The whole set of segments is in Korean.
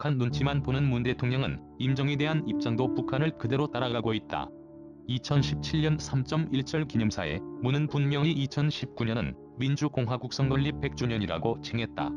북한 눈치만 보는 문 대통령은 임정에 대한 입장도 북한을 그대로 따라가고 있다. 2017년 3.1절 기념사에 문은 분명히 2019년은 민주공화국 성건립 100주년이라고 칭했다.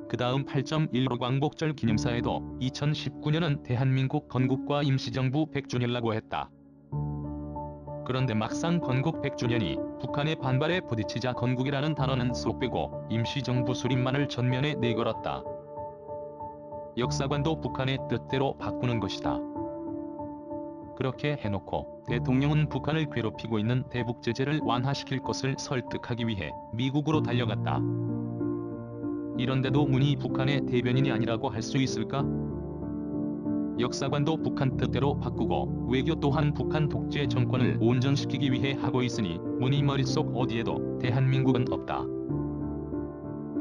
그 다음 8.15 광복절 기념사에도 2019년은 대한민국 건국과 임시정부 100주년이라고 했다. 그런데 막상 건국 100주년이 북한의 반발에 부딪히자 건국이라는 단어는 쏙 빼고 임시정부 수립만을 전면에 내걸었다. 역사관도 북한의 뜻대로 바꾸는 것이다. 그렇게 해놓고 대통령은 북한을 괴롭히고 있는 대북 제재를 완화시킬 것을 설득하기 위해 미국으로 달려갔다. 이런데도 문이 북한의 대변인이 아니라고 할 수 있을까? 역사관도 북한 뜻대로 바꾸고 외교 또한 북한 독재 정권을 온전시키기 위해 하고 있으니 문이 머릿속 어디에도 대한민국은 없다.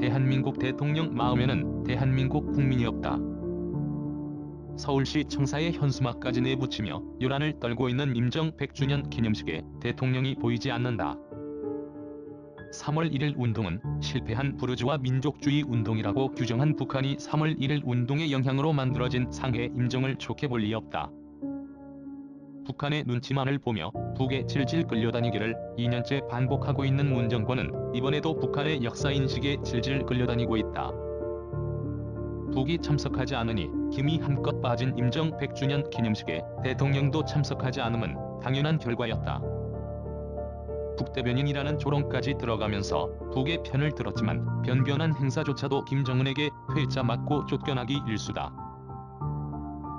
대한민국 대통령 마음에는 대한민국 국민이 없다. 서울시 청사에 현수막까지 내붙이며 요란을 떨고 있는 임정 100주년 기념식에 대통령이 보이지 않는다. 3월 1일 운동은 실패한 부르주아 민족주의 운동이라고 규정한 북한이 3월 1일 운동의 영향으로 만들어진 상해 임정을 좋게 볼 리 없다. 북한의 눈치만을 보며 북에 질질 끌려다니기를 2년째 반복하고 있는 문 정권은 이번에도 북한의 역사인식에 질질 끌려다니고 있다. 북이 참석하지 않으니 김이 한껏 빠진 임정 100주년 기념식에 대통령도 참석하지 않음은 당연한 결과였다. 북대변인이라는 조롱까지 들어가면서 북의 편을 들었지만 변변한 행사조차도 김정은에게 퇴짜 맞고 쫓겨나기 일쑤다.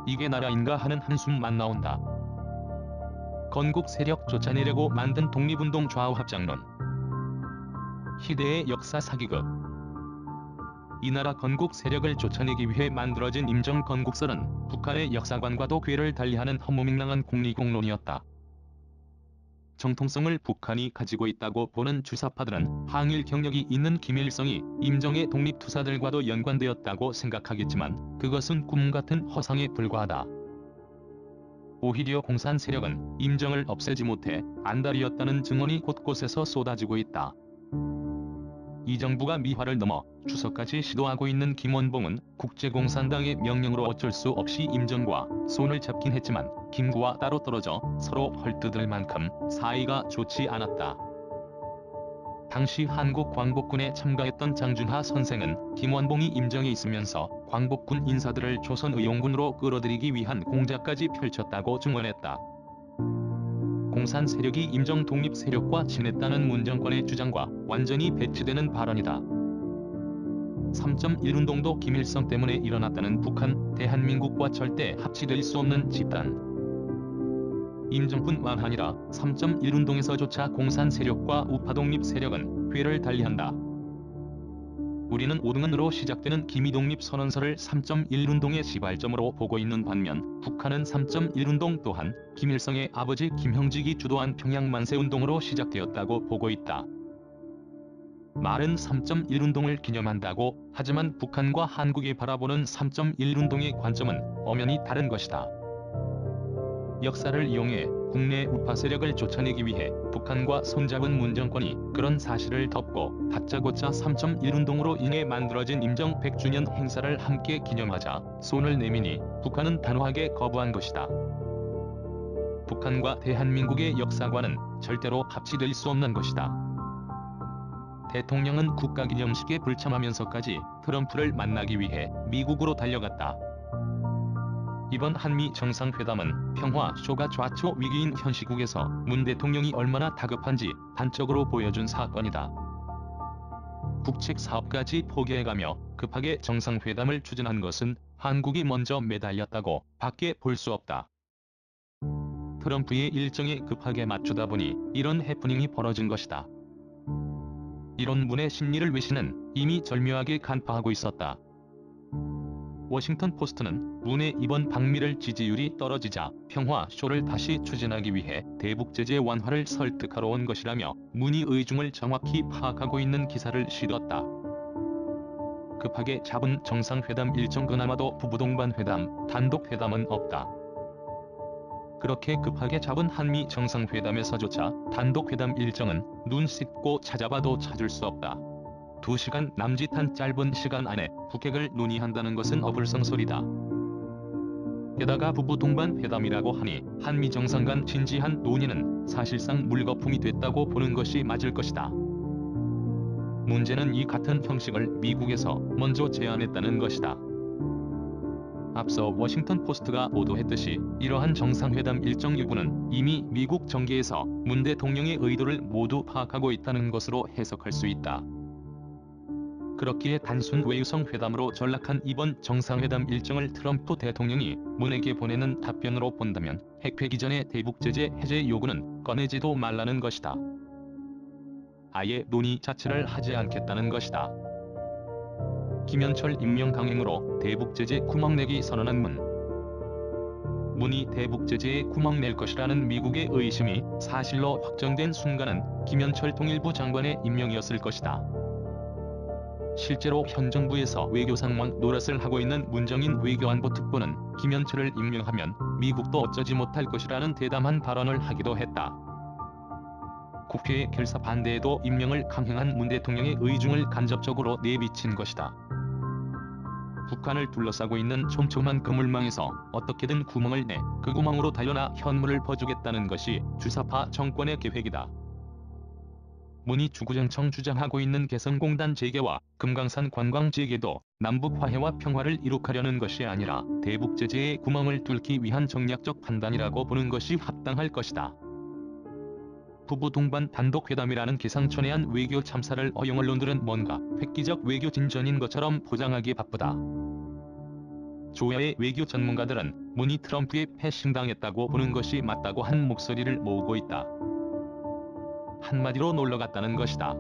이게 나라인가 하는 한숨만 나온다. 건국 세력 쫓아내려고 만든 독립운동 좌우합작론. 희대의 역사 사기극. 이 나라 건국 세력을 쫓아내기 위해 만들어진 임정 건국설은 북한의 역사관과도 궤를 달리하는 허무맹랑한 공리공론이었다. 정통성을 북한이 가지고 있다고 보는 주사파들은 항일 경력이 있는 김일성이 임정의 독립투사들과도 연관되었다고 생각하겠지만 그것은 꿈같은 허상에 불과하다. 오히려 공산 세력은 임정을 없애지 못해 안달이었다는 증언이 곳곳에서 쏟아지고 있다. 이 정부가 미화를 넘어 추석까지 시도하고 있는 김원봉은 국제공산당의 명령으로 어쩔 수 없이 임정과 손을 잡긴 했지만 김구와 따로 떨어져 서로 헐뜯을 만큼 사이가 좋지 않았다. 당시 한국 광복군에 참가했던 장준하 선생은 김원봉이 임정에 있으면서 광복군 인사들을 조선의용군으로 끌어들이기 위한 공작까지 펼쳤다고 증언했다. 공산 세력이 임정 독립 세력과 친했다는 문 정권의 주장과 완전히 배치되는 발언이다. 3.1 운동도 김일성 때문에 일어났다는 북한, 대한민국과 절대 합치될 수 없는 집단. 임정뿐만 아니라 3.1 운동에서조차 공산 세력과 우파 독립 세력은 궤를 달리한다. 우리는 5등은으로 시작되는 기미독립 선언서를 3.1 운동의 시발점으로 보고 있는 반면 북한은 3.1 운동 또한 김일성의 아버지 김형직이 주도한 평양 만세 운동으로 시작되었다고 보고 있다. 말은 3.1 운동을 기념한다고 하지만 북한과 한국이 바라보는 3.1 운동의 관점은 엄연히 다른 것이다. 역사를 이용해 국내 우파 세력을 쫓아내기 위해 북한과 손잡은 문 정권이 그런 사실을 덮고 다짜고짜 3.1 운동으로 인해 만들어진 임정 100주년 행사를 함께 기념하자 손을 내미니 북한은 단호하게 거부한 것이다. 북한과 대한민국의 역사관은 절대로 합치될 수 없는 것이다. 대통령은 국가기념식에 불참하면서까지 트럼프를 만나기 위해 미국으로 달려갔다. 이번 한미 정상회담은 평화 쇼가 좌초 위기인 현 시국에서 문 대통령이 얼마나 다급한지 단적으로 보여준 사건이다. 국책 사업까지 포기해가며 급하게 정상회담을 추진한 것은 한국이 먼저 매달렸다고 밖에 볼 수 없다. 트럼프의 일정에 급하게 맞추다 보니 이런 해프닝이 벌어진 것이다. 이런 문의 심리를 외신은 이미 절묘하게 간파하고 있었다. 워싱턴 포스트는 문의 이번 방미를 지지율이 떨어지자 평화쇼를 다시 추진하기 위해 대북 제재 완화를 설득하러 온 것이라며 문의 의중을 정확히 파악하고 있는 기사를 실었다. 급하게 잡은 정상회담 일정 그나마도 부부동반 회담, 단독 회담은 없다. 그렇게 급하게 잡은 한미 정상회담에서조차 단독 회담 일정은 눈 씻고 찾아봐도 찾을 수 없다. 2시간 남짓한 짧은 시간 안에 북핵을 논의한다는 것은 어불성설이다. 게다가 부부 동반 회담이라고 하니 한미 정상 간 진지한 논의는 사실상 물거품이 됐다고 보는 것이 맞을 것이다. 문제는 이 같은 형식을 미국에서 먼저 제안했다는 것이다. 앞서 워싱턴 포스트가 보도했듯이 이러한 정상회담 일정 일부는 이미 미국 정계에서 문 대통령의 의도를 모두 파악하고 있다는 것으로 해석할 수 있다. 그렇기에 단순 외유성 회담으로 전락한 이번 정상회담 일정을 트럼프 대통령이 문에게 보내는 답변으로 본다면 핵폐기 전의 대북 제재 해제 요구는 꺼내지도 말라는 것이다. 아예 논의 자체를 하지 않겠다는 것이다. 김현철 임명 강행으로 대북 제재 구멍내기 선언한 문이 대북 제재에 구멍 낼 것이라는 미국의 의심이 사실로 확정된 순간은 김현철 통일부 장관의 임명이었을 것이다. 실제로 현 정부에서 외교 상황 노릇을 하고 있는 문정인 외교안보 특보는 김현철을 임명하면 미국도 어쩌지 못할 것이라는 대담한 발언을 하기도 했다. 국회의 결사 반대에도 임명을 강행한 문 대통령의 의중을 간접적으로 내비친 것이다. 북한을 둘러싸고 있는 촘촘한 그물망에서 어떻게든 구멍을 내 그 구멍으로 달려나 현물을 퍼주겠다는 것이 주사파 정권의 계획이다. 문이 주구장창 주장하고 있는 개성공단 재개와 금강산 관광 재개도 남북 화해와 평화를 이룩하려는 것이 아니라 대북 제재에 구멍을 뚫기 위한 전략적 판단이라고 보는 것이 합당할 것이다. 부부 동반 단독회담이라는 기상천외한 외교 참사를 어용 언론들은 뭔가 획기적 외교 진전인 것처럼 포장하기 바쁘다. 조야의 외교 전문가들은 문이 트럼프에 패싱당했다고 보는 것이 맞다고 한 목소리를 모으고 있다. 한마디로 놀러갔다는 것이다.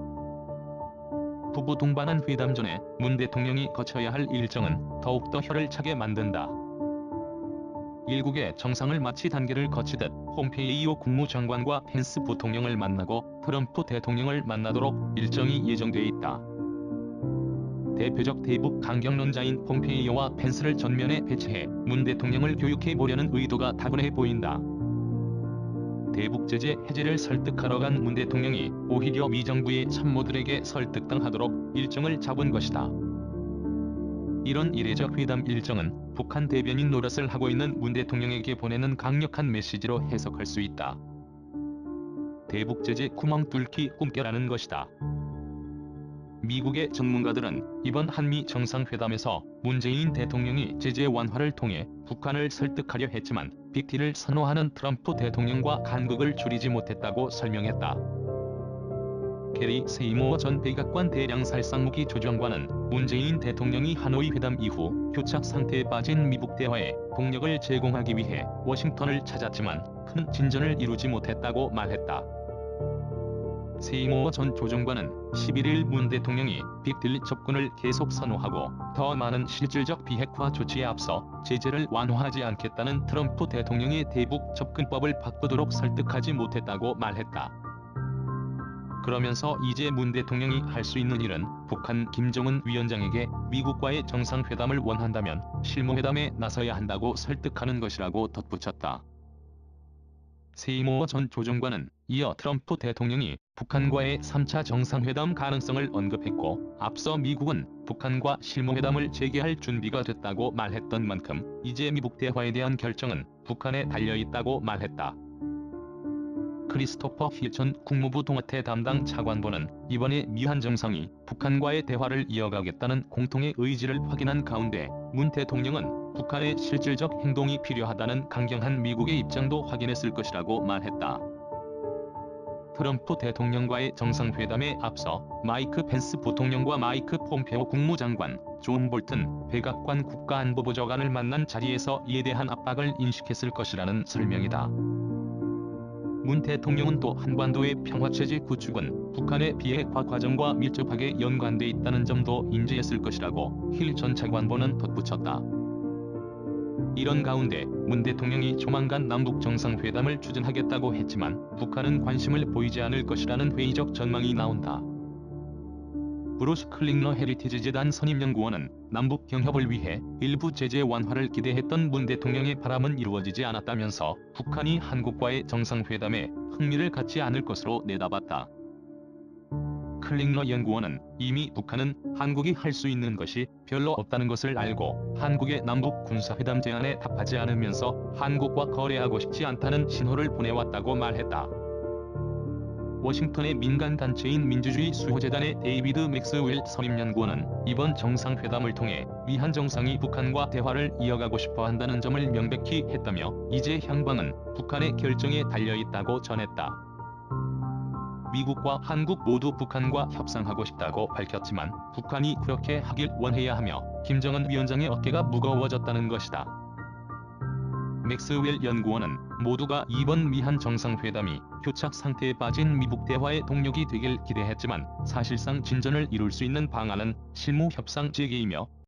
부부 동반한 회담 전에 문 대통령이 거쳐야 할 일정은 더욱더 혀를 차게 만든다. 일국의 정상을 마치 단계를 거치듯 폼페이오 국무장관과 펜스 부통령을 만나고 트럼프 대통령을 만나도록 일정이 예정돼 있다. 대표적 대북 강경론자인 폼페이오와 펜스를 전면에 배치해 문 대통령을 교육해 보려는 의도가 다분해 보인다. 대북 제재 해제를 설득하러 간 문 대통령이 오히려 미 정부의 참모들에게 설득당하도록 일정을 잡은 것이다. 이런 이례적 회담 일정은 북한 대변인 노릇을 하고 있는 문 대통령에게 보내는 강력한 메시지로 해석할 수 있다. 대북 제재 구멍 뚫기 꿈깨라는 것이다. 미국의 전문가들은 이번 한미 정상회담에서 문재인 대통령이 제재 완화를 통해 북한을 설득하려 했지만 빅딜을 선호하는 트럼프 대통령과 간극을 줄이지 못했다고 설명했다. 게리 세이모어 전 백악관 대량살상무기 조정관은 문재인 대통령이 하노이 회담 이후 교착 상태에 빠진 미북 대화에 동력을 제공하기 위해 워싱턴을 찾았지만 큰 진전을 이루지 못했다고 말했다. 세이모어 전 조정관은 11일 문 대통령이 빅딜 접근을 계속 선호하고 더 많은 실질적 비핵화 조치에 앞서 제재를 완화하지 않겠다는 트럼프 대통령의 대북 접근법을 바꾸도록 설득하지 못했다고 말했다. 그러면서 이제 문 대통령이 할 수 있는 일은 북한 김정은 위원장에게 미국과의 정상회담을 원한다면 실무회담에 나서야 한다고 설득하는 것이라고 덧붙였다. 세이모어 전 조정관은 이어 트럼프 대통령이 북한과의 3차 정상회담 가능성을 언급했고 앞서 미국은 북한과 실무회담을 재개할 준비가 됐다고 말했던 만큼 이제 미북 대화에 대한 결정은 북한에 달려있다고 말했다. 크리스토퍼 힐 전 국무부 동아태 담당 차관보는 이번에 미한 정상이 북한과의 대화를 이어가겠다는 공통의 의지를 확인한 가운데 문 대통령은 북한의 실질적 행동이 필요하다는 강경한 미국의 입장도 확인했을 것이라고 말했다. 트럼프 대통령과의 정상회담에 앞서 마이크 펜스 부통령과 마이크 폼페오 국무장관, 존 볼튼 백악관 국가안보보좌관을 만난 자리에서 이에 대한 압박을 인식했을 것이라는 설명이다. 문 대통령은 또 한반도의 평화체제 구축은 북한의 비핵화 과정과 밀접하게 연관돼 있다는 점도 인지했을 것이라고 힐 전 차관보는 덧붙였다. 이런 가운데 문 대통령이 조만간 남북 정상회담을 추진하겠다고 했지만 북한은 관심을 보이지 않을 것이라는 회의적 전망이 나온다. 브루스 클링러 헤리티지 재단 선임연구원은 남북 경협을 위해 일부 제재 완화를 기대했던 문 대통령의 바람은 이루어지지 않았다면서 북한이 한국과의 정상회담에 흥미를 갖지 않을 것으로 내다봤다. 클링러 연구원은 이미 북한은 한국이 할 수 있는 것이 별로 없다는 것을 알고 한국의 남북 군사회담 제안에 답하지 않으면서 한국과 거래하고 싶지 않다는 신호를 보내왔다고 말했다. 워싱턴의 민간단체인 민주주의 수호재단의 데이비드 맥스웰 선임연구원은 이번 정상회담을 통해 미한 정상이 북한과 대화를 이어가고 싶어 한다는 점을 명백히 했다며 이제 향방은 북한의 결정에 달려있다고 전했다. 미국과 한국 모두 북한과 협상하고 싶다고 밝혔지만 북한이 그렇게 하길 원해야 하며 김정은 위원장의 어깨가 무거워졌다는 것이다. 맥스웰 연구원은 모두가 이번 미한 정상회담이 교착 상태에 빠진 미북 대화의 동력이 되길 기대했지만 사실상 진전을 이룰 수 있는 방안은 실무 협상 재개이며